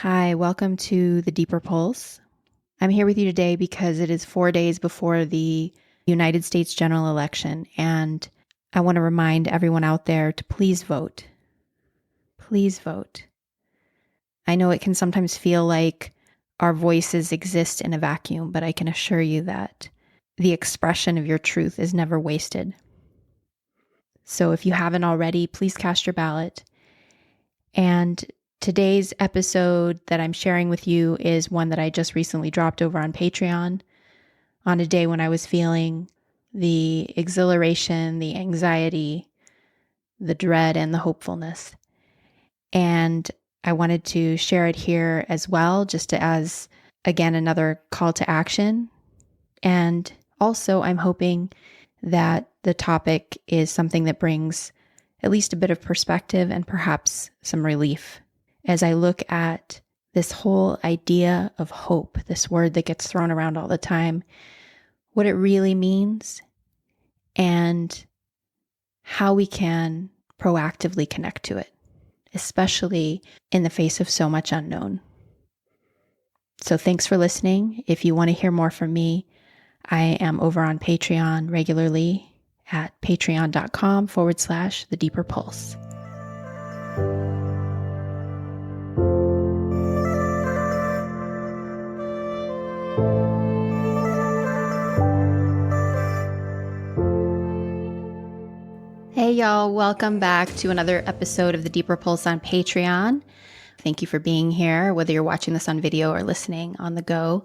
Hi, welcome to the Deeper Pulse. I'm here with you today because it is 4 days before the United States general election, and I want to remind everyone out there to please vote. Please vote. I know it can sometimes feel like our voices exist in a vacuum, but I can assure you that the expression of your truth is never wasted. So if you haven't already, please cast your ballot. And today's episode that I'm sharing with you is one that I just recently dropped over on Patreon on a day when I was feeling the exhilaration, the anxiety, the dread, and the hopefulness. And I wanted to share it here as well, just as, again, another call to action. And also, I'm hoping that the topic is something that brings at least a bit of perspective and perhaps some relief as I look at this whole idea of hope, this word that gets thrown around all the time, what it really means, and how we can proactively connect to it, especially in the face of so much unknown. So thanks for listening. If you want to hear more from me, I am over on Patreon regularly at patreon.com/The Deeper Pulse. Hey y'all, welcome back to another episode of The Deeper Pulse on Patreon. Thank you for being here, whether you're watching this on video or listening on the go.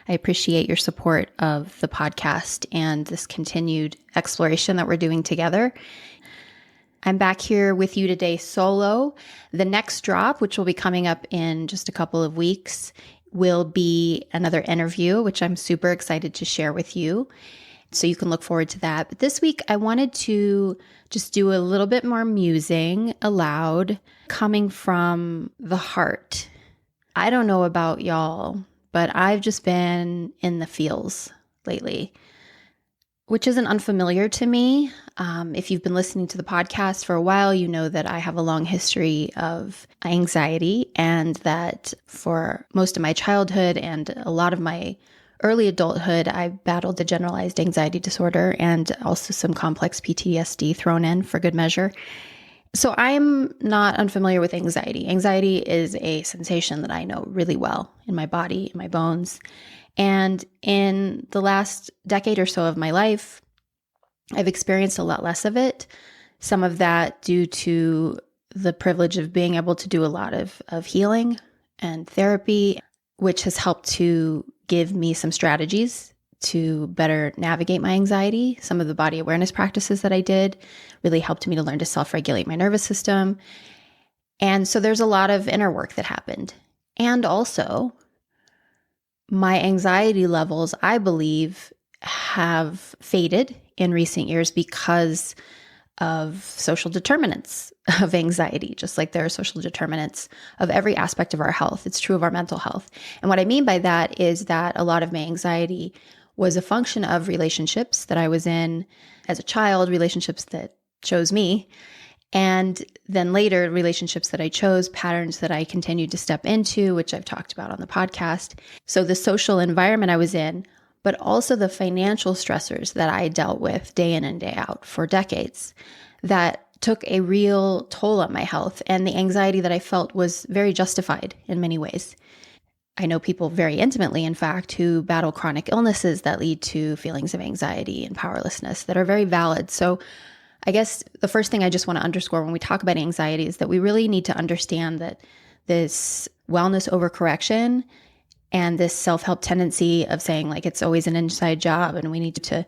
I appreciate your support of the podcast and this continued exploration that we're doing together. I'm back here with you today solo. The next drop, which will be coming up in just a couple of weeks, will be another interview, which I'm super excited to share with you. So you can look forward to that. But this week, I wanted to just do a little bit more musing aloud, coming from the heart. I don't know about y'all, but I've just been in the feels lately, which isn't unfamiliar to me. If you've been listening to the podcast for a while, you know that I have a long history of anxiety, and that for most of my childhood and a lot of my early adulthood, I battled a generalized anxiety disorder and also some complex PTSD thrown in for good measure. So I'm not unfamiliar with anxiety. Anxiety is a sensation that I know really well in my body, in my bones. And in the last decade or so of my life, I've experienced a lot less of it. Some of that due to the privilege of being able to do a lot of healing and therapy, which has helped to give me some strategies to better navigate my anxiety. Some of the body awareness practices that I did really helped me to learn to self-regulate my nervous system. And so there's a lot of inner work that happened. And also, my anxiety levels, I believe, have faded in recent years because of social determinants of anxiety, just like there are social determinants of every aspect of our health. It's true of our mental health. And what I mean by that is that a lot of my anxiety was a function of relationships that I was in as a child, relationships that chose me, and then later relationships that I chose, patterns that I continued to step into, which I've talked about on the podcast. So the social environment I was in, but also the financial stressors that I dealt with day in and day out for decades, that took a real toll on my health. And the anxiety that I felt was very justified in many ways. I know people very intimately, in fact, who battle chronic illnesses that lead to feelings of anxiety and powerlessness that are very valid. So I guess the first thing I just want to underscore when we talk about anxiety is that we really need to understand that this wellness overcorrection and this self-help tendency of saying like it's always an inside job and we need to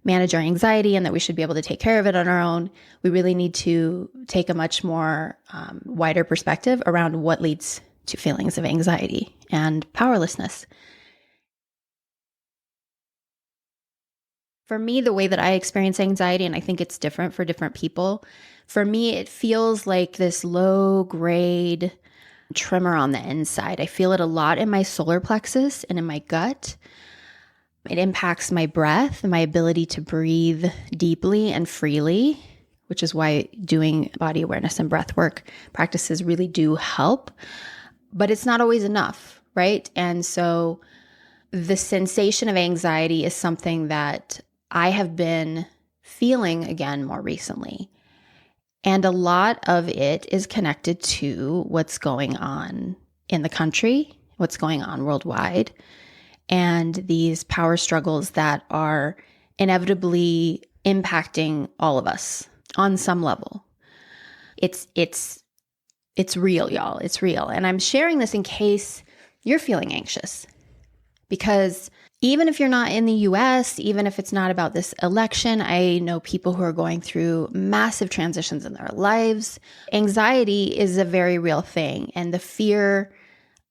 manage our anxiety and that we should be able to take care of it on our own, we really need to take a much more wider perspective around what leads to feelings of anxiety and powerlessness. For me, the way that I experience anxiety, and I think it's different for different people, for me, it feels like this low-grade tremor on the inside. I feel it a lot in my solar plexus and in my gut. It impacts my breath and my ability to breathe deeply and freely, which is why doing body awareness and breath work practices really do help. but it's not always enough, right? And so the sensation of anxiety is something that I have been feeling again more recently. And a lot of it is connected to what's going on in the country, what's going on worldwide, and these power struggles that are inevitably impacting all of us on some level. It's real, y'all. It's real. And I'm sharing this in case you're feeling anxious, because even if you're not in the US, even if it's not about this election, I know people who are going through massive transitions in their lives. Anxiety is a very real thing. And the fear,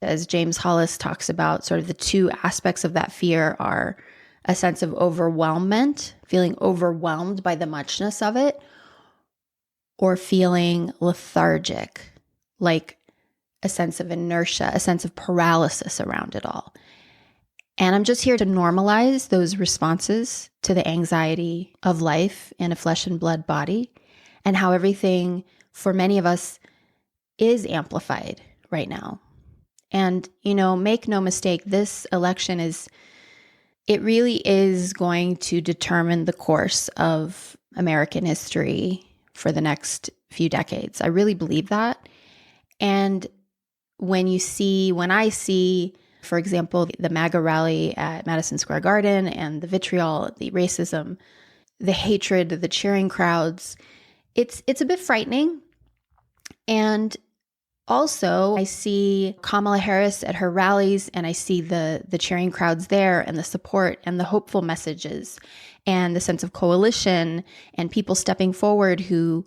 as James Hollis talks about, sort of the two aspects of that fear are a sense of overwhelmment, feeling overwhelmed by the muchness of it, or feeling lethargic, like a sense of inertia, a sense of paralysis around it all. And I'm just here to normalize those responses to the anxiety of life in a flesh and blood body, and how everything for many of us is amplified right now. And, make no mistake, this election it really is going to determine the course of American history for the next few decades. I really believe that. And when I see, for example, the MAGA rally at Madison Square Garden and the vitriol, the racism, the hatred, the cheering crowds, it's a bit frightening. And also, I see Kamala Harris at her rallies, and I see the cheering crowds there, and the support and the hopeful messages and the sense of coalition and people stepping forward who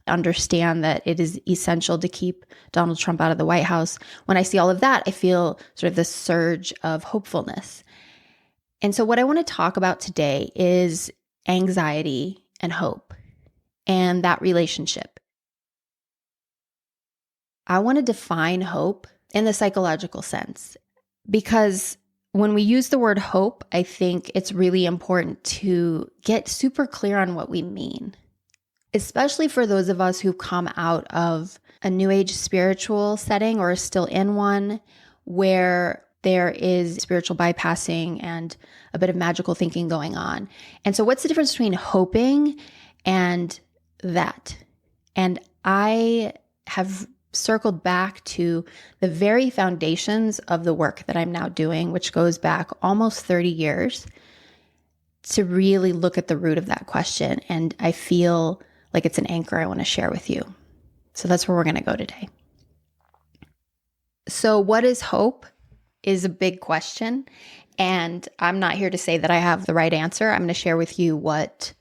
understand that it is essential to keep Donald Trump out of the White House. When I see all of that, I feel sort of this surge of hopefulness. And so what I want to talk about today is anxiety and hope and that relationship. I want to define hope in the psychological sense, because when we use the word hope, I think it's really important to get super clear on what we mean, especially for those of us who come out of a New Age spiritual setting or are still in one where there is spiritual bypassing and a bit of magical thinking going on. And so what's the difference between hoping and that? And I have circled back to the very foundations of the work that I'm now doing, which goes back almost 30 years, to really look at the root of that question. And I feel like it's an anchor I want to share with you. So that's where we're going to go today. So what is hope is a big question. And I'm not here to say that I have the right answer. I'm going to share with you what,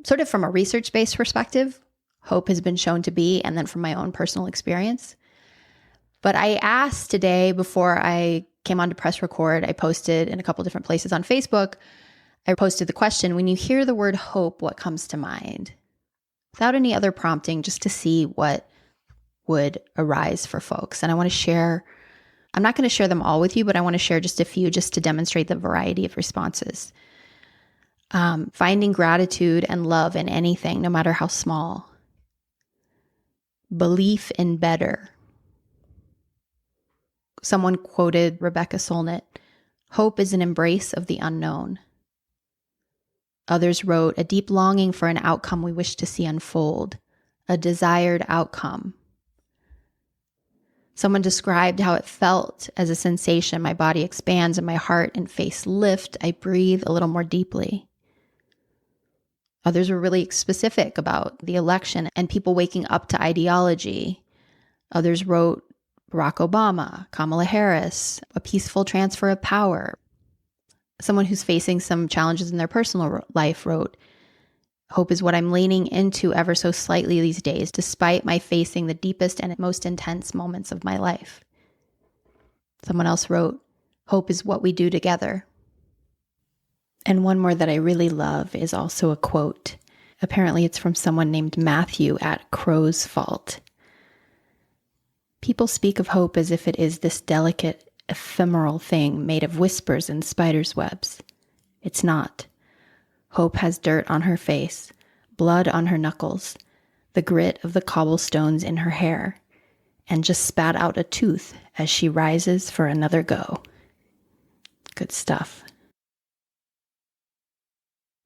sort of from a research-based perspective, hope has been shown to be, and then from my own personal experience. But I asked today, before I came on to press record, I posted in a couple different places on Facebook, I posted the question, when you hear the word hope, what comes to mind? Without any other prompting, just to see what would arise for folks. And I want to share, I'm not going to share them all with you, but I want to share just a few just to demonstrate the variety of responses. Finding gratitude and love in anything, no matter how small. Belief in better. Someone quoted Rebecca Solnit, hope is an embrace of the unknown. Others wrote, a deep longing for an outcome we wish to see unfold, a desired outcome. Someone described how it felt as a sensation. My body expands and my heart and face lift. I breathe a little more deeply. Others were really specific about the election and people waking up to ideology. Others wrote Barack Obama, Kamala Harris, a peaceful transfer of power. Someone who's facing some challenges in their personal life wrote, hope is what I'm leaning into ever so slightly these days, despite my facing the deepest and most intense moments of my life. Someone else wrote, hope is what we do together. And one more that I really love is also a quote. Apparently it's from someone named Matthew at Crow's Fault. People speak of hope as if it is this delicate, ephemeral thing made of whispers and spiders' webs. It's not. Hope has dirt on her face, blood on her knuckles, the grit of the cobblestones in her hair, and just spat out a tooth as she rises for another go. Good stuff.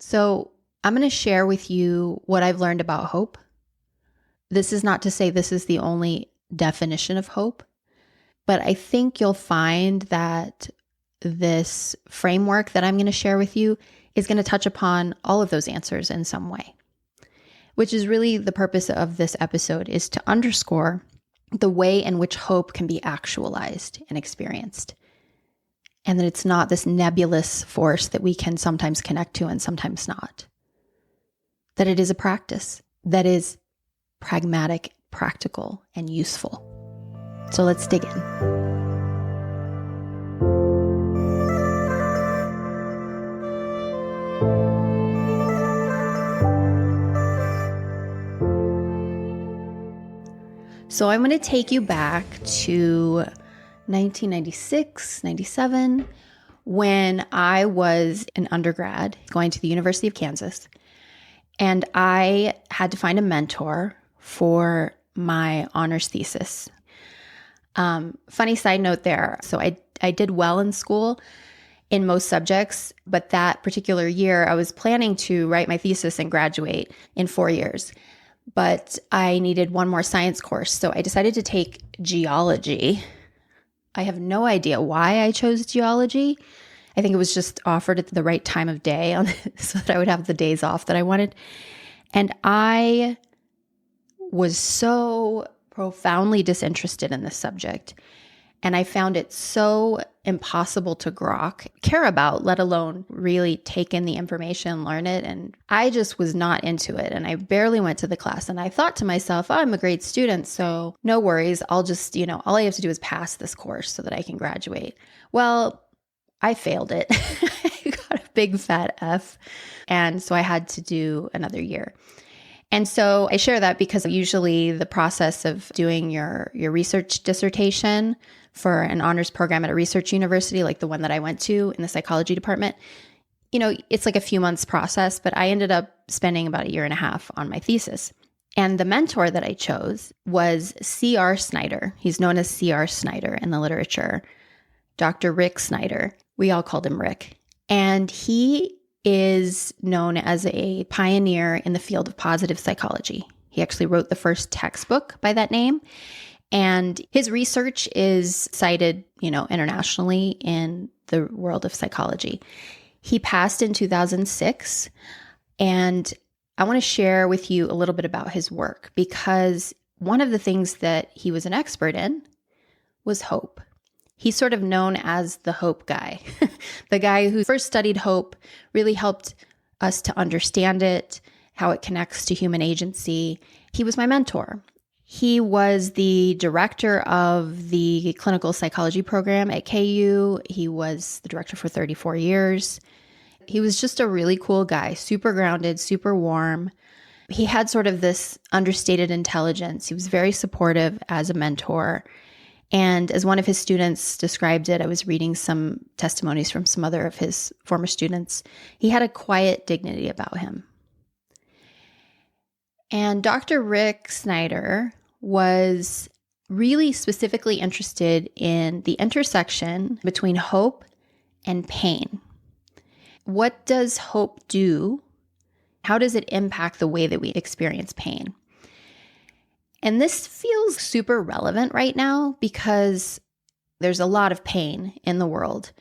So I'm going to share with you what I've learned about hope. This is not to say this is the only definition of hope, but I think you'll find that this framework that I'm going to share with you is going to touch upon all of those answers in some way, which is really the purpose of this episode, is to underscore the way in which hope can be actualized and experienced. And that it's not this nebulous force that we can sometimes connect to and sometimes not. That it is a practice that is pragmatic, practical, and useful. So let's dig in. So I'm going to take you back to 1996, 97, when I was an undergrad going to the University of Kansas, and I had to find a mentor for my honors thesis. Funny side note there. So I did well in school in most subjects, but that particular year I was planning to write my thesis and graduate in 4 years. But I needed one more science course, so I decided to take geology. I have no idea why I chose geology. I think it was just offered at the right time of day so that I would have the days off that I wanted. And I was so profoundly disinterested in this subject. And I found it so impossible to care about, let alone really take in the information, learn it. And I just was not into it. And I barely went to the class. And I thought to myself, I'm a great student, so no worries. I'll just, all I have to do is pass this course so that I can graduate. Well, I failed it. I got a big fat F. And so I had to do another year. And so I share that because usually the process of doing your research dissertation for an honors program at a research university, like the one that I went to in the psychology department, it's like a few months process, but I ended up spending about 1.5 years on my thesis. And the mentor that I chose was C.R. Snyder. He's known as C.R. Snyder in the literature, Dr. Rick Snyder. We all called him Rick. And he is known as a pioneer in the field of positive psychology. He actually wrote the first textbook by that name. And his research is cited, internationally in the world of psychology. He passed in 2006. And I want to share with you a little bit about his work, because one of the things that he was an expert in was hope. He's sort of known as the hope guy. The guy who first studied hope, really helped us to understand it, how it connects to human agency. He was my mentor. He was the director of the clinical psychology program at KU. He was the director for 34 years. He was just a really cool guy, super grounded, super warm. He had sort of this understated intelligence. He was very supportive as a mentor. And as one of his students described it, I was reading some testimonies from some other of his former students. He had a quiet dignity about him. And Dr. Rick Snyder was really specifically interested in the intersection between hope and pain. What does hope do? How does it impact the way that we experience pain? And this feels super relevant right now because there's a lot of pain in the world.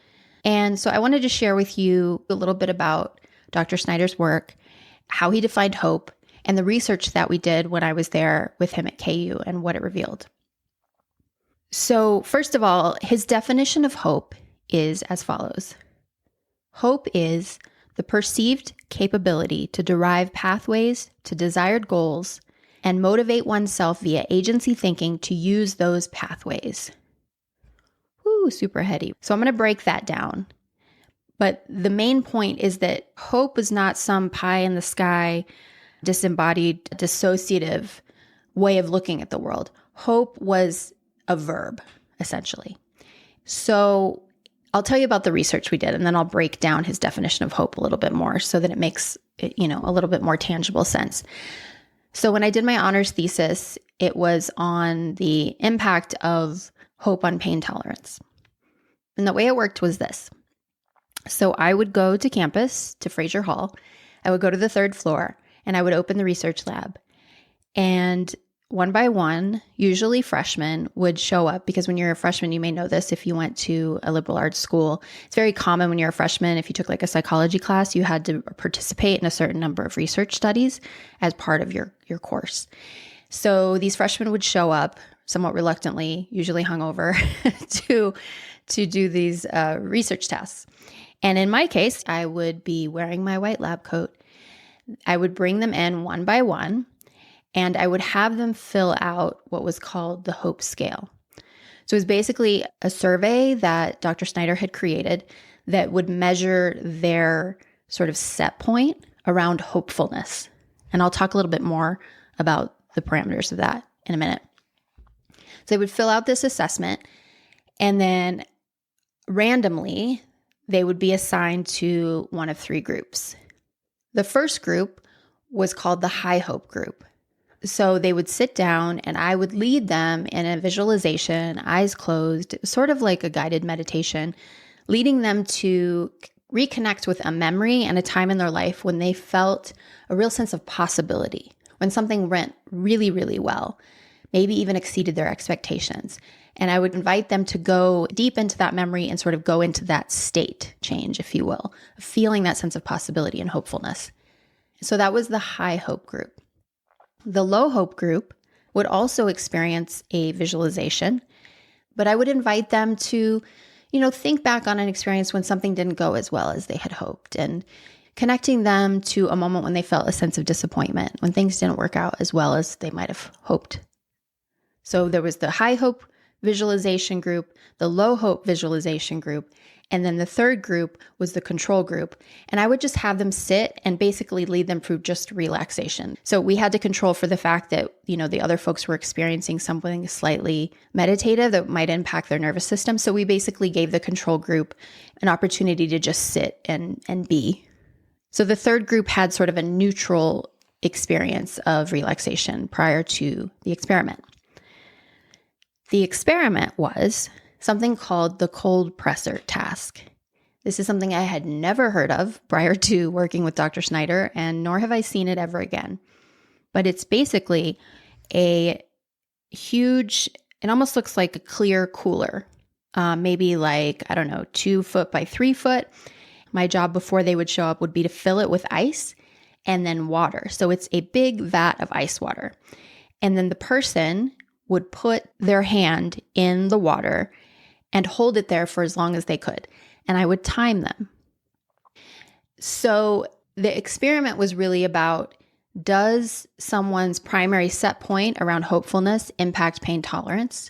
And so I wanted to share with you a little bit about Dr. Snyder's work, how he defined hope, and the research that we did when I was there with him at KU and what it revealed. So first of all, his definition of hope is as follows. Hope is the perceived capability to derive pathways to desired goals and motivate oneself via agency thinking to use those pathways. Woo, super heady. So I'm going to break that down. But the main point is that hope is not some pie in the sky, disembodied, dissociative way of looking at the world. Hope was a verb, essentially. So I'll tell you about the research we did, and then I'll break down his definition of hope a little bit more so that it makes, a little bit more tangible sense. So when I did my honors thesis, it was on the impact of hope on pain tolerance. And the way it worked was this. So I would go to campus, to Fraser Hall. I would go to the third floor and I would open the research lab. And one by one, usually freshmen would show up, because when you're a freshman, you may know this if you went to a liberal arts school. It's very common when you're a freshman, if you took like a psychology class, you had to participate in a certain number of research studies as part of your course. So these freshmen would show up somewhat reluctantly, usually hungover, to do these research tasks. And in my case, I would be wearing my white lab coat. I would bring them in one by one, and I would have them fill out what was called the hope scale. So it was basically a survey that Dr. Snyder had created that would measure their sort of set point around hopefulness. And I'll talk a little bit more about the parameters of that in a minute. So they would fill out this assessment, and then randomly, they would be assigned to one of three groups. The first group was called the high hope group. So they would sit down and I would lead them in a visualization, eyes closed, sort of like a guided meditation, leading them to reconnect with a memory and a time in their life when they felt a real sense of possibility, when something went really, really well, maybe even exceeded their expectations. And I would invite them to go deep into that memory and sort of go into that state change, if you will, feeling that sense of possibility and hopefulness. So that was the high hope group. The low hope group would also experience a visualization, but I would invite them to, think back on an experience when something didn't go as well as they had hoped, and connecting them to a moment when they felt a sense of disappointment, when things didn't work out as well as they might have hoped. So there was the high hope visualization group, the low hope visualization group, and then the third group was the control group. And I would just have them sit and basically lead them through just relaxation. So we had to control for the fact that, the other folks were experiencing something slightly meditative that might impact their nervous system. So we basically gave the control group an opportunity to just sit and be. So the third group had sort of a neutral experience of relaxation prior to the experiment. The experiment was something called the cold presser task. This is something I had never heard of prior to working with Dr. Snyder, and nor have I seen it ever again. But it's basically a huge, it almost looks like a clear cooler, maybe like, 2 foot by 3 foot. My job before they would show up would be to fill it with ice and then water. So it's a big vat of ice water. And then the person would put their hand in the water and hold it there for as long as they could. And I would time them. So the experiment was really about, does someone's primary set point around hopefulness impact pain tolerance?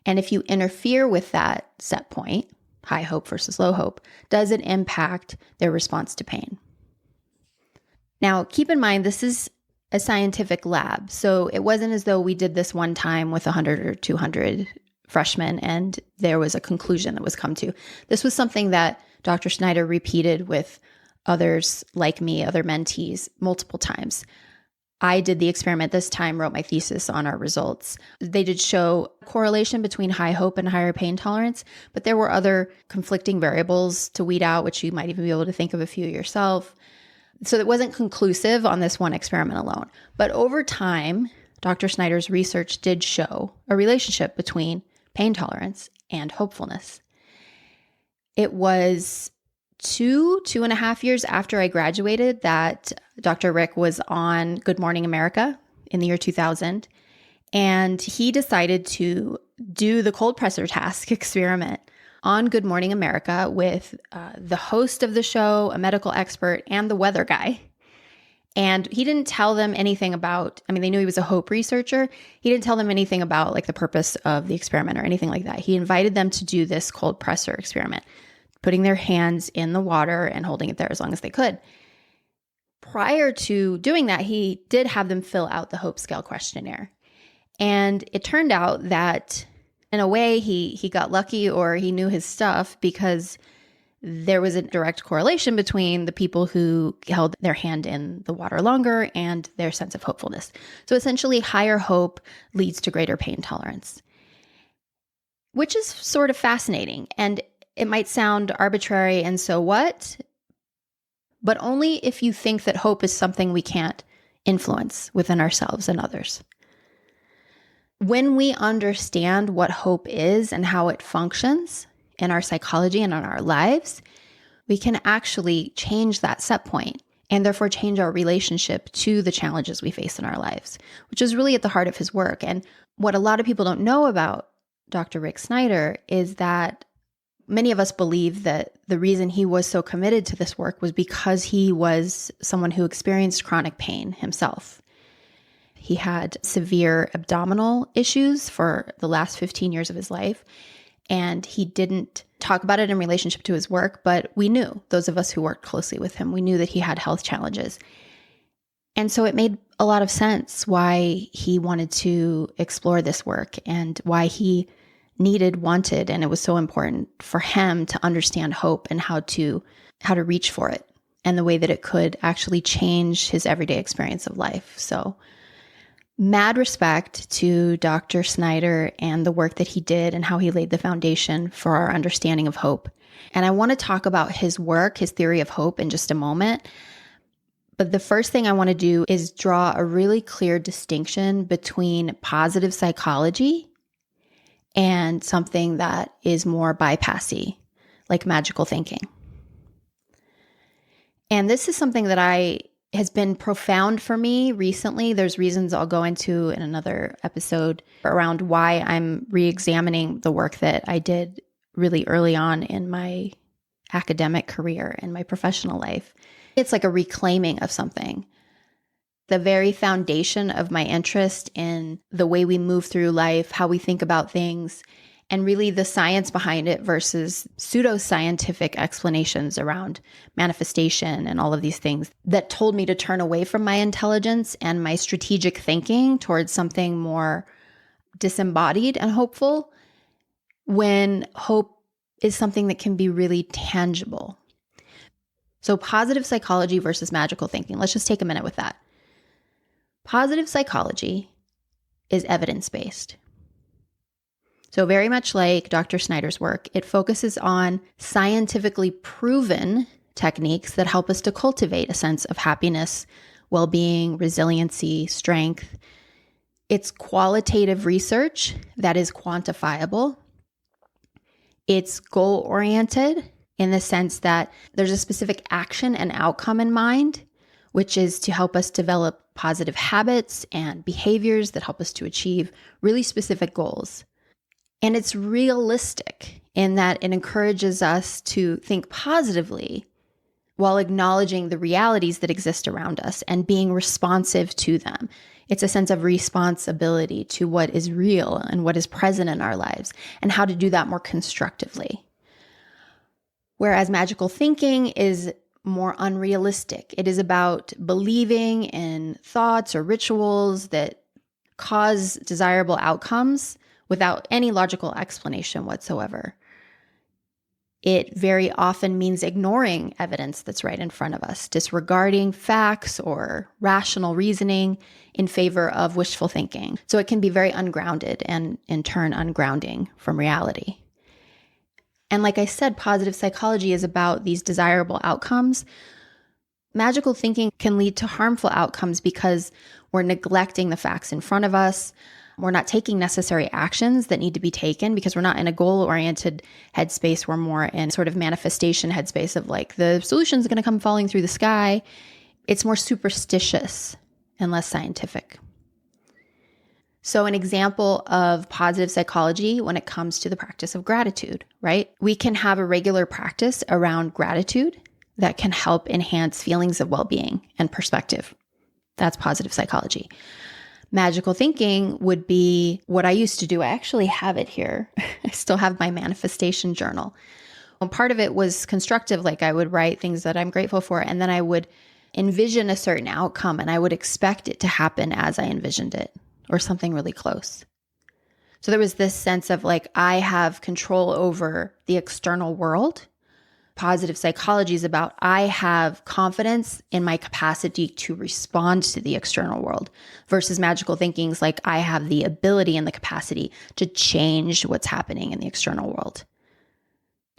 And if you interfere with that set point, high hope versus low hope, does it impact their response to pain? Now, keep in mind, this is a scientific lab. So it wasn't as though we did this one time with 100 or 200 freshmen and there was a conclusion that was come to. This was something that Dr. Snyder repeated with others like me, other mentees, multiple times. I did the experiment this time, wrote my thesis on our results. They did show correlation between high hope and higher pain tolerance, but there were other conflicting variables to weed out, which you might even be able to think of a few yourself. So it wasn't conclusive on this one experiment alone. But over time, Dr. Snyder's research did show a relationship between pain tolerance and hopefulness. It was 2.5 years after I graduated that Dr. Rick was on Good Morning America in the year 2000. And he decided to do the cold presser task experiment on Good Morning America with the host of the show, a medical expert, and the weather guy. And he didn't tell them anything about, they knew he was a hope researcher. He didn't tell them anything about like the purpose of the experiment or anything like that. He invited them to do this cold presser experiment, putting their hands in the water and holding it there as long as they could. Prior to doing that, he did have them fill out the hope scale questionnaire. And it turned out that in a way he got lucky, or he knew his stuff, because there was a direct correlation between the people who held their hand in the water longer and their sense of hopefulness. So essentially, higher hope leads to greater pain tolerance, which is sort of fascinating. And it might sound arbitrary and so what, but only if you think that hope is something we can't influence within ourselves and others. When we understand what hope is and how it functions in our psychology and in our lives, we can actually change that set point and therefore change our relationship to the challenges we face in our lives, which is really at the heart of his work. And what a lot of people don't know about Dr. Rick Snyder is that many of us believe that the reason he was so committed to this work was because he was someone who experienced chronic pain himself. He had severe abdominal issues for the last 15 years of his life, and he didn't talk about it in relationship to his work, but we knew, those of us who worked closely with him, we knew that he had health challenges. And so it made a lot of sense why he wanted to explore this work and why he wanted, and it was so important for him to understand hope and how to reach for it and the way that it could actually change his everyday experience of life. So mad respect to Dr. Snyder and the work that he did and how he laid the foundation for our understanding of hope. And I want to talk about his work, his theory of hope in just a moment. But the first thing I want to do is draw a really clear distinction between positive psychology and something that is more bypassy, like magical thinking. And this is something that has been profound for me recently. There's reasons I'll go into in another episode around why I'm re-examining the work that I did really early on in my academic career and my professional life. It's like a reclaiming of something. The very foundation of my interest in the way we move through life, how we think about things, and really the science behind it versus pseudoscientific explanations around manifestation and all of these things that told me to turn away from my intelligence and my strategic thinking towards something more disembodied and hopeful, when hope is something that can be really tangible. So positive psychology versus magical thinking. Let's just take a minute with that. Positive psychology is evidence-based. So very much like Dr. Snyder's work, it focuses on scientifically proven techniques that help us to cultivate a sense of happiness, well-being, resiliency, strength. It's qualitative research that is quantifiable. It's goal-oriented in the sense that there's a specific action and outcome in mind, which is to help us develop positive habits and behaviors that help us to achieve really specific goals. And it's realistic in that it encourages us to think positively while acknowledging the realities that exist around us and being responsive to them. It's a sense of responsibility to what is real and what is present in our lives and how to do that more constructively. Whereas magical thinking is more unrealistic. It is about believing in thoughts or rituals that cause desirable outcomes without any logical explanation whatsoever. It very often means ignoring evidence that's right in front of us, disregarding facts or rational reasoning in favor of wishful thinking. So it can be very ungrounded and in turn ungrounding from reality. And like I said, positive psychology is about these desirable outcomes. Magical thinking can lead to harmful outcomes because we're neglecting the facts in front of us. We're not taking necessary actions that need to be taken because we're not in a goal-oriented headspace. We're more in sort of manifestation headspace of like the solution's going to come falling through the sky. It's more superstitious and less scientific. So an example of positive psychology when it comes to the practice of gratitude, right? We can have a regular practice around gratitude that can help enhance feelings of well-being and perspective. That's positive psychology. Magical thinking would be what I used to do. I actually have it here. I still have my manifestation journal. And part of it was constructive, like I would write things that I'm grateful for, and then I would envision a certain outcome, and I would expect it to happen as I envisioned it, or something really close. So there was this sense of like, I have control over the external world, Positive psychology is about I have confidence in my capacity to respond to the external world, versus magical thinking is like I have the ability and the capacity to change what's happening in the external world.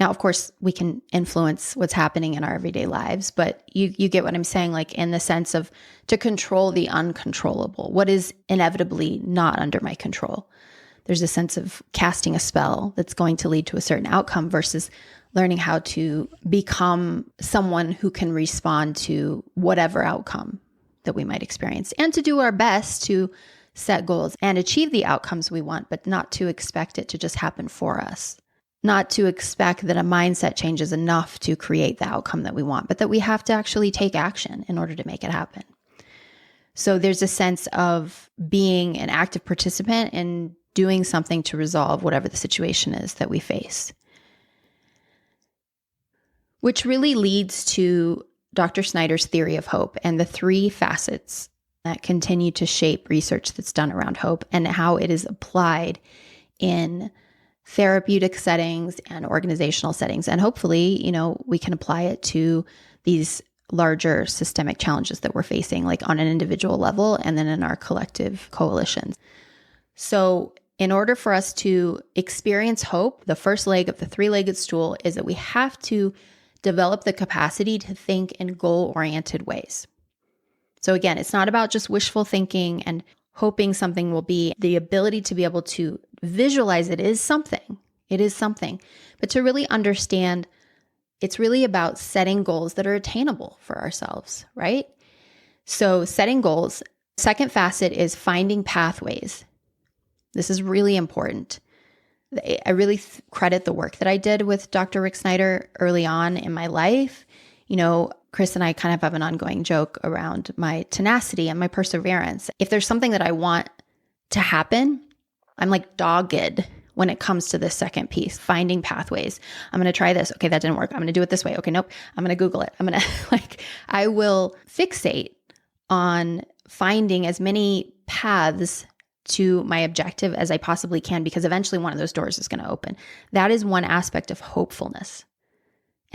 Now, of course, we can influence what's happening in our everyday lives, but you get what I'm saying, like in the sense of to control the uncontrollable, what is inevitably not under my control. There's a sense of casting a spell that's going to lead to a certain outcome versus learning how to become someone who can respond to whatever outcome that we might experience, and to do our best to set goals and achieve the outcomes we want, but not to expect it to just happen for us. Not to expect that a mindset change is enough to create the outcome that we want, but that we have to actually take action in order to make it happen. So there's a sense of being an active participant and doing something to resolve whatever the situation is that we face. Which really leads to Dr. Snyder's theory of hope and the three facets that continue to shape research that's done around hope and how it is applied in therapeutic settings and organizational settings. And hopefully, we can apply it to these larger systemic challenges that we're facing, like on an individual level and then in our collective coalitions. So in order for us to experience hope, the first leg of the three-legged stool is that we have to develop the capacity to think in goal-oriented ways. So again, it's not about just wishful thinking and hoping something will be. The ability to be able to visualize it is something. It is something. But to really understand, it's really about setting goals that are attainable for ourselves, right? So setting goals. Second facet is finding pathways. This is really important. I really credit the work that I did with Dr. Rick Snyder early on in my life. Chris and I kind of have an ongoing joke around my tenacity and my perseverance. If there's something that I want to happen, I'm like dogged when it comes to this second piece, finding pathways. I'm going to try this. Okay, that didn't work. I'm going to do it this way. Okay, nope. I'm going to Google it. I will fixate on finding as many paths to my objective as I possibly can, because eventually one of those doors is going to open. That is one aspect of hopefulness.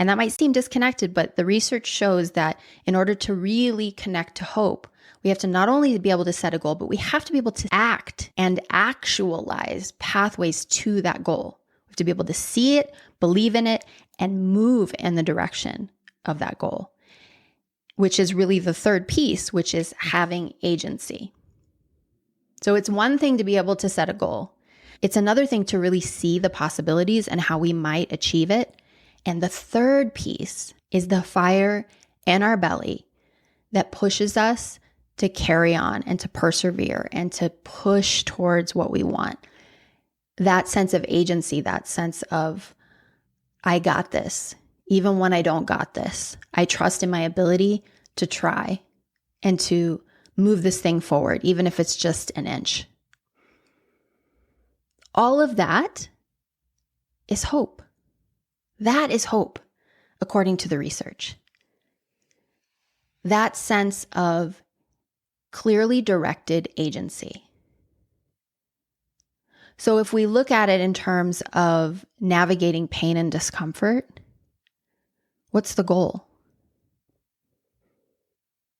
And that might seem disconnected, but the research shows that in order to really connect to hope, we have to not only be able to set a goal, but we have to be able to act and actualize pathways to that goal. We have to be able to see it, believe in it, and move in the direction of that goal, which is really the third piece, which is having agency. So it's one thing to be able to set a goal. It's another thing to really see the possibilities and how we might achieve it. And the third piece is the fire in our belly that pushes us to carry on and to persevere and to push towards what we want. That sense of agency, that sense of, I got this, even when I don't got this. I trust in my ability to try and to move this thing forward, even if it's just an inch. All of that is hope. That is hope, according to the research. That sense of clearly directed agency. So if we look at it in terms of navigating pain and discomfort, what's the goal?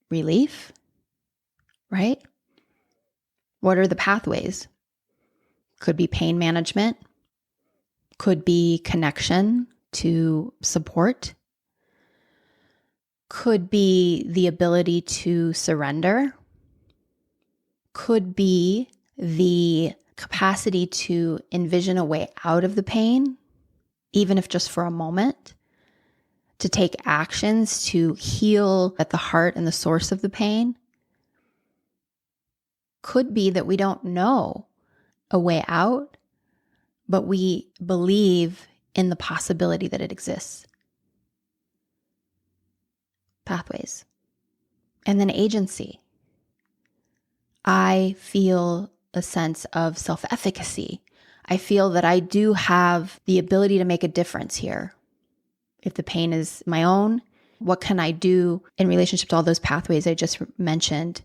Relief, right? What are the pathways? Could be pain management, could be connection to support, could be the ability to surrender, could be the capacity to envision a way out of the pain, even if just for a moment, to take actions to heal at the heart and the source of the pain. Could be that we don't know a way out, but we believe in the possibility that it exists. Pathways. And then agency. I feel a sense of self-efficacy. I feel that I do have the ability to make a difference here. If the pain is my own, what can I do in relationship to all those pathways I just mentioned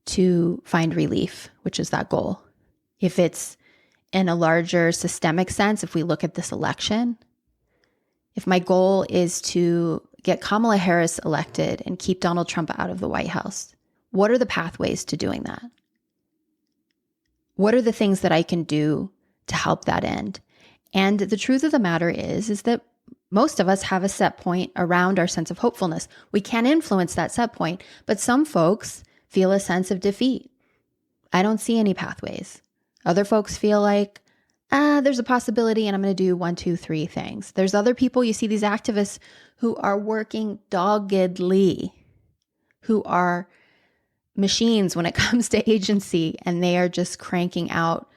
to find relief, which is that goal? If it's in a larger systemic sense, if we look at this election, If my goal is to get Kamala Harris elected and keep Donald Trump out of the White House, what are the pathways to doing that? What are the things that I can do to help that end? And the truth of the matter is that most of us have a set point around our sense of hopefulness. We can influence that set point, but some folks feel a sense of defeat. I don't see any pathways. Other folks feel like, there's a possibility and I'm going to do 1, 2, 3 things. There's other people, you see these activists who are working doggedly, who are machines when it comes to agency, and they are just cranking out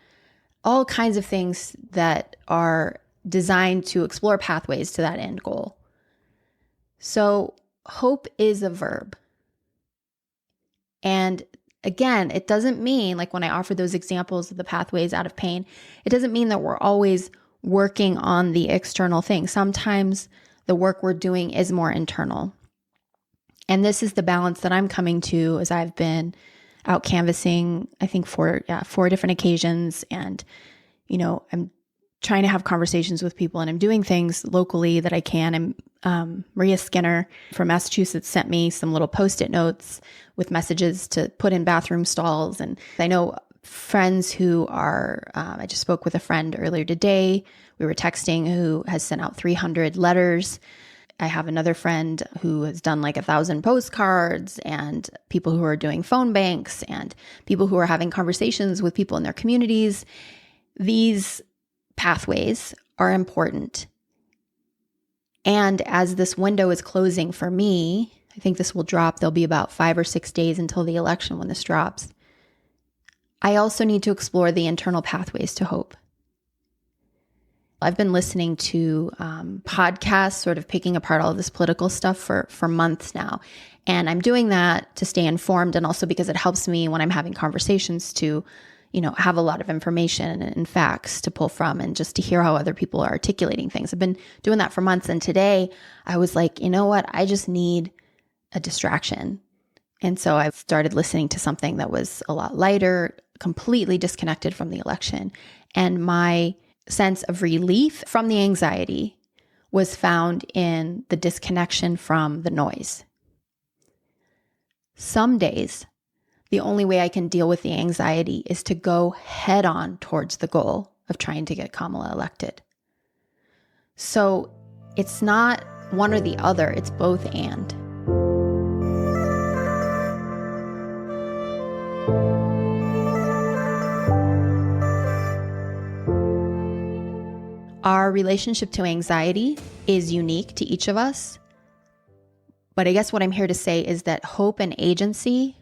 all kinds of things that are designed to explore pathways to that end goal. So hope is a verb. And again, it doesn't mean, like when I offer those examples of the pathways out of pain, it doesn't mean that we're always working on the external thing. Sometimes the work we're doing is more internal. And this is the balance that I'm coming to as I've been out canvassing, I think 4 different occasions. And, I'm trying to have conversations with people, and I'm doing things locally that I can. Maria Skinner from Massachusetts sent me some little Post-it notes with messages to put in bathroom stalls. And I know friends who are, I just spoke with a friend earlier today. We were texting, who has sent out 300 letters. I have another friend who has done like 1,000 postcards, and people who are doing phone banks, and people who are having conversations with people in their communities. These pathways are important. And as this window is closing for me, I think this will drop. There'll be about 5 or 6 days until the election when this drops. I also need to explore the internal pathways to hope. I've been listening to podcasts, sort of picking apart all of this political stuff for months now. And I'm doing that to stay informed, and also because it helps me when I'm having conversations to, have a lot of information and facts to pull from, and just to hear how other people are articulating things. I've been doing that for months. And today I was like, you know what? I just need a distraction. And so I started listening to something that was a lot lighter, completely disconnected from the election. And my sense of relief from the anxiety was found in the disconnection from the noise. Some days, the only way I can deal with the anxiety is to go head on towards the goal of trying to get Kamala elected. So it's not one or the other, it's both and. Our relationship to anxiety is unique to each of us. But I guess what I'm here to say is that hope and agency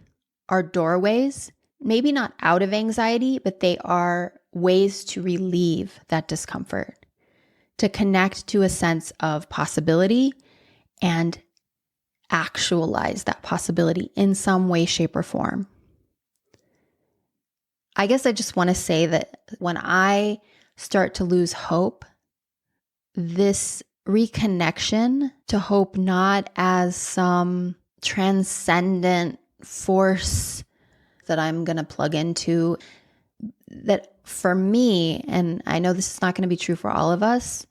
are doorways, maybe not out of anxiety, but they are ways to relieve that discomfort, to connect to a sense of possibility and actualize that possibility in some way, shape, or form. I guess I just want to say that when I start to lose hope, this reconnection to hope not as some transcendent force that I'm going to plug into, that for me, and I know this is not going to be true for all of us,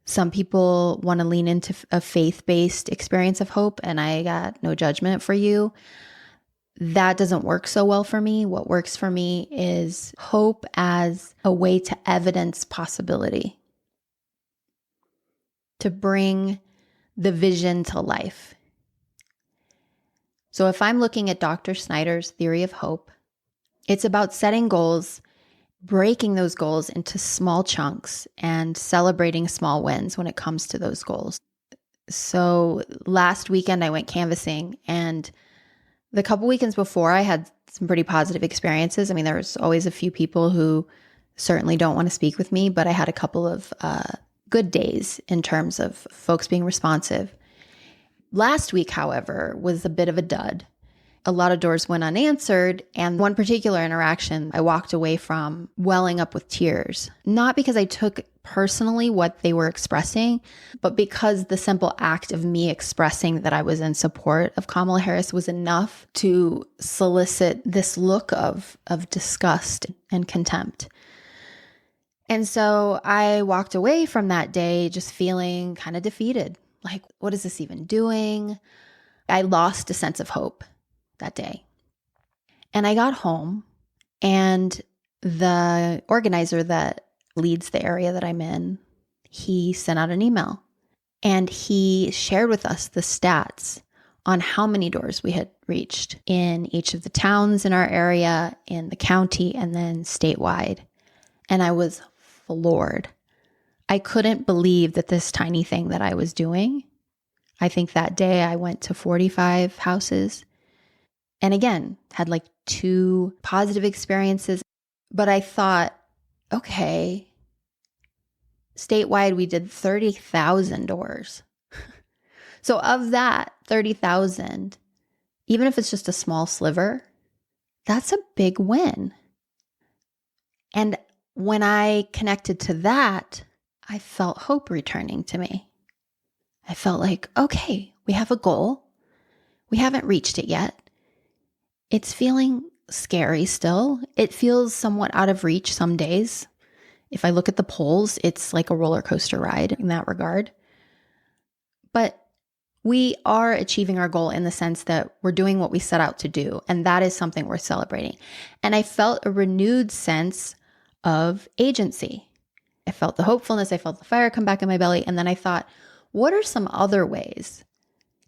some people want to lean into a faith-based experience of hope, and I got no judgment for you. That doesn't work so well for me. What works for me is hope as a way to evidence possibility, to bring the vision to life. So if I'm looking at Dr. Snyder's theory of hope, it's about setting goals, breaking those goals into small chunks, and celebrating small wins when it comes to those goals. So last weekend I went canvassing, and the couple weekends before I had some pretty positive experiences. I mean, there was always a few people who certainly don't want to speak with me, but I had a couple of good days in terms of folks being responsive. Last week, however, was a bit of a dud. A lot of doors went unanswered, and one particular interaction I walked away from welling up with tears, not because I took personally what they were expressing, but because the simple act of me expressing that I was in support of Kamala Harris was enough to solicit this look of disgust and contempt. And so I walked away from that day just feeling kind of defeated. Like, what is this even doing? I lost a sense of hope that day. And I got home, and the organizer that leads the area that I'm in, he sent out an email, and he shared with us the stats on how many doors we had reached in each of the towns in our area, in the county, and then statewide. And I was floored. I couldn't believe that this tiny thing that I was doing, I think that day I went to 45 houses, and again, had like 2 positive experiences. But I thought, okay, statewide, we did 30,000 doors. So of that 30,000, even if it's just a small sliver, that's a big win. And when I connected to that, I felt hope returning to me. I felt like, okay, we have a goal. We haven't reached it yet. It's feeling scary still. It feels somewhat out of reach some days. If I look at the polls, it's like a roller coaster ride in that regard. But we are achieving our goal in the sense that we're doing what we set out to do. And that is something worth celebrating. And I felt a renewed sense of agency. I felt the hopefulness. I felt the fire come back in my belly. And then I thought, what are some other ways?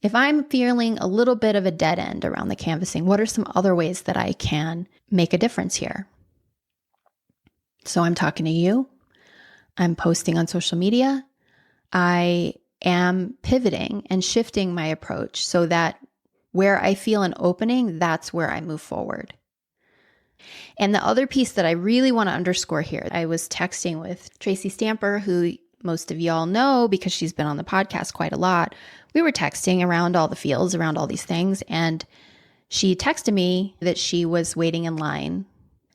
If I'm feeling a little bit of a dead end around the canvassing, what are some other ways that I can make a difference here? So I'm talking to you. I'm posting on social media. I am pivoting and shifting my approach so that where I feel an opening, that's where I move forward. And the other piece that I really want to underscore here, I was texting with Tracy Stamper, who most of y'all know because she's been on the podcast quite a lot. We were texting around all the fields, around all these things, and she texted me that she was waiting in line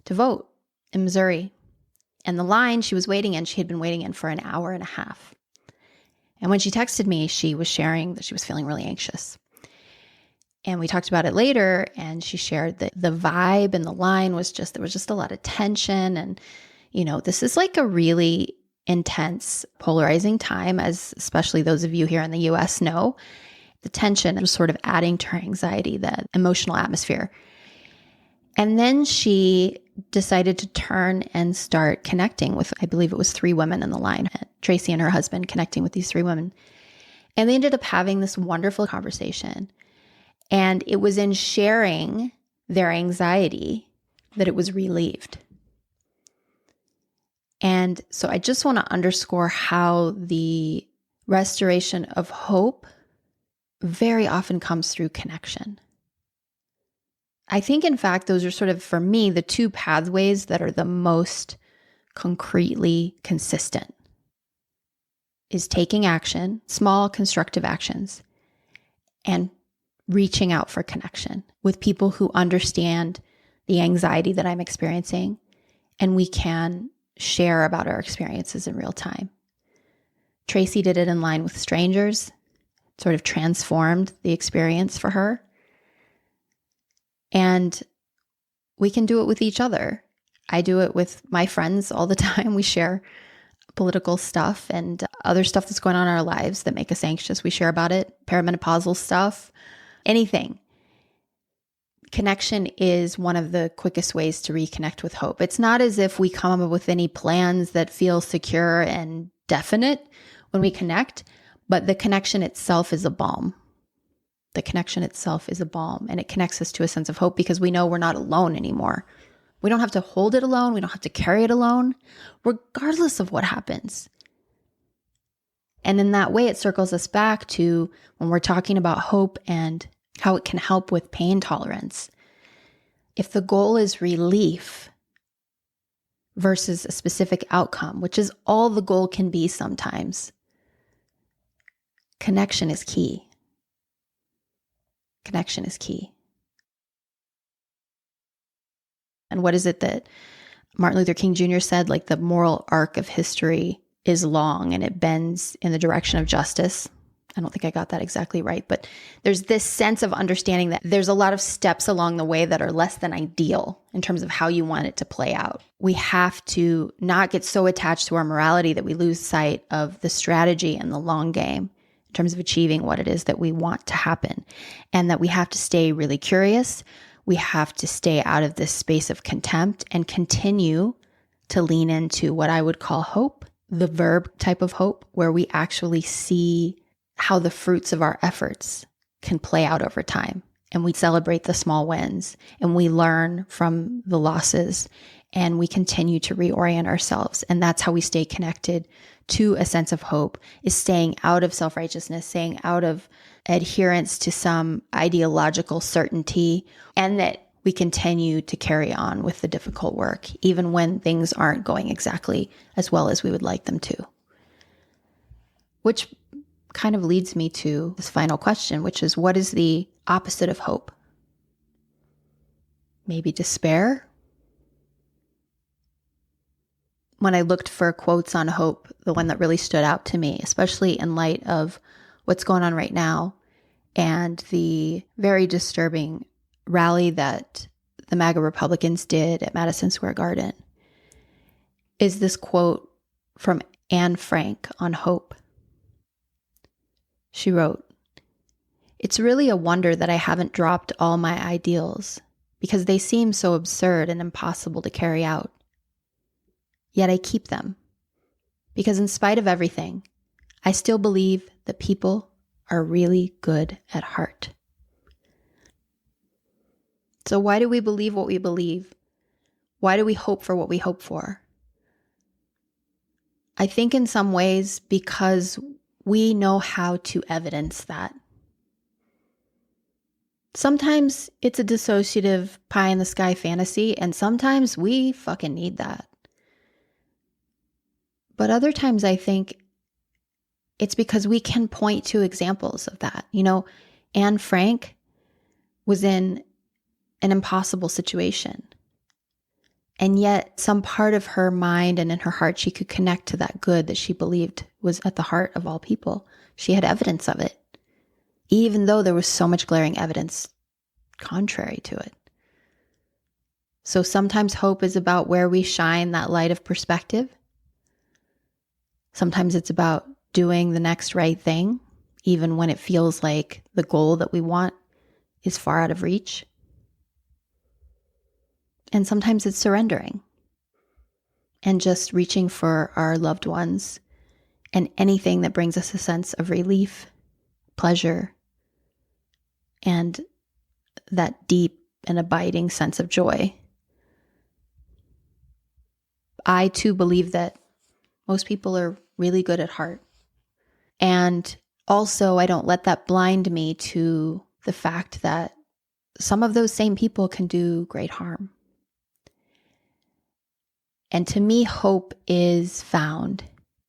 to vote in Missouri. And the line she was waiting in, she had been waiting in for an hour and a half. And when she texted me, she was sharing that she was feeling really anxious. And we talked about it later, and she shared that the vibe and the line was just, there was just a lot of tension. And, you know, this is like a really intense, polarizing time, as especially those of you here in the US know. The tension was sort of adding to her anxiety, the emotional atmosphere. And then she decided to turn and start connecting with, I believe it was 3 women in the line, Tracy and her husband connecting with these 3 women. And they ended up having this wonderful conversation. And it was in sharing their anxiety that it was relieved. And so I just want to underscore how the restoration of hope very often comes through connection. I think, in fact, those are sort of, for me, the 2 pathways that are the most concretely consistent is taking action, small constructive actions, and reaching out for connection with people who understand the anxiety that I'm experiencing, and we can share about our experiences in real time. Tracy did it in line with strangers, sort of transformed the experience for her. And we can do it with each other. I do it with my friends all the time. We share political stuff and other stuff that's going on in our lives that make us anxious. We share about it, perimenopausal stuff, anything. Connection is one of the quickest ways to reconnect with hope. It's not as if we come up with any plans that feel secure and definite when we connect, but the connection itself is a balm. The connection itself is a balm, and it connects us to a sense of hope because we know we're not alone anymore. We don't have to hold it alone. We don't have to carry it alone, regardless of what happens. And in that way, it circles us back to when we're talking about hope and how it can help with pain tolerance. If the goal is relief versus a specific outcome, which is all the goal can be sometimes, connection is key. Connection is key. And what is it that Martin Luther King Jr. said? Like, the moral arc of history is long and it bends in the direction of justice. I don't think I got that exactly right, but there's this sense of understanding that there's a lot of steps along the way that are less than ideal in terms of how you want it to play out. We have to not get so attached to our morality that we lose sight of the strategy and the long game in terms of achieving what it is that we want to happen, and that we have to stay really curious. We have to stay out of this space of contempt and continue to lean into what I would call hope, the verb type of hope, where we actually see how the fruits of our efforts can play out over time. And we celebrate the small wins, and we learn from the losses, and we continue to reorient ourselves. And that's how we stay connected to a sense of hope, is staying out of self-righteousness, staying out of adherence to some ideological certainty, and that we continue to carry on with the difficult work, even when things aren't going exactly as well as we would like them to. Which kind of leads me to this final question, which is, what is the opposite of hope? Maybe despair? When I looked for quotes on hope, the one that really stood out to me, especially in light of what's going on right now and the very disturbing rally that the MAGA Republicans did at Madison Square Garden, is this quote from Anne Frank on hope. She wrote, "It's really a wonder that I haven't dropped all my ideals, because they seem so absurd and impossible to carry out. Yet I keep them, because in spite of everything, I still believe that people are really good at heart." So why do we believe what we believe? Why do we hope for what we hope for? I think in some ways because we know how to evidence that. Sometimes it's a dissociative pie in the sky fantasy, and sometimes we fucking need that. But other times I think it's because we can point to examples of that. You know, Anne Frank was in an impossible situation, and yet some part of her mind and in her heart, she could connect to that good that she believed was at the heart of all people. She had evidence of it, even though there was so much glaring evidence contrary to it. So sometimes hope is about where we shine that light of perspective. Sometimes it's about doing the next right thing, even when it feels like the goal that we want is far out of reach. And sometimes it's surrendering and just reaching for our loved ones and anything that brings us a sense of relief, pleasure, and that deep and abiding sense of joy. I too believe that most people are really good at heart. And also, I don't let that blind me to the fact that some of those same people can do great harm. And to me, hope is found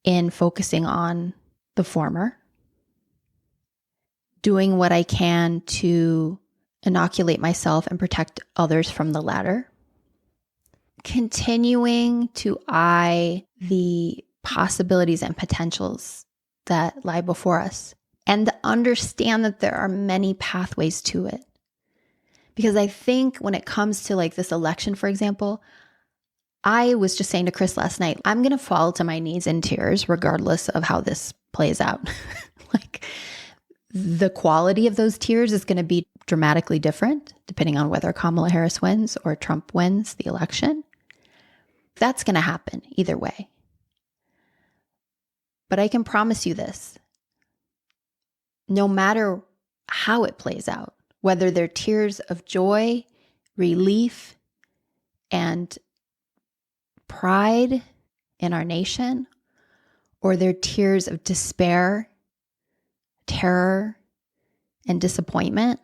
in focusing on the former, doing what I can to inoculate myself and protect others from the latter, continuing to eye the possibilities and potentials that lie before us, and to understand that there are many pathways to it. Because I think when it comes to like this election, for example, I was just saying to Chris last night, I'm going to fall to my knees in tears regardless of how this plays out. Like, the quality of those tears is going to be dramatically different depending on whether Kamala Harris wins or Trump wins the election. That's going to happen either way. But I can promise you this: no matter how it plays out, whether they're tears of joy, relief, and pride in our nation, or they're tears of despair, terror, and disappointment,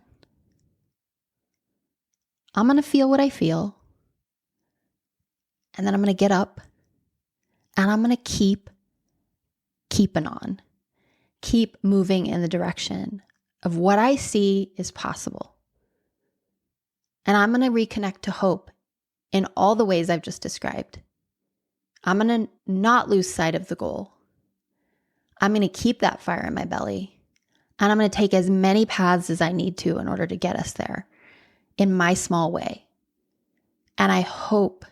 I'm going to feel what I feel. And then I'm going to get up and I'm going to keep keeping on, keep moving in the direction of what I see is possible. And I'm going to reconnect to hope in all the ways I've just described. I'm going to not lose sight of the goal. I'm going to keep that fire in my belly. And I'm going to take as many paths as I need to in order to get us there in my small way. And I hope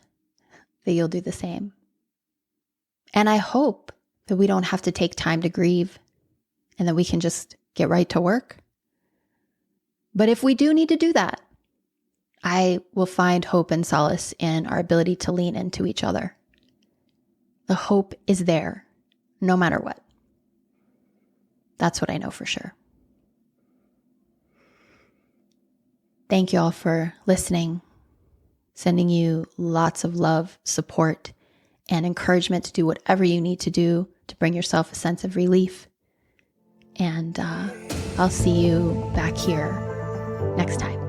that you'll do the same. And I hope that we don't have to take time to grieve and that we can just get right to work. But if we do need to do that, I will find hope and solace in our ability to lean into each other. The hope is there, no matter what. That's what I know for sure. Thank you all for listening. Sending you lots of love, support, and encouragement to do whatever you need to do to bring yourself a sense of relief. And I'll see you back here next time.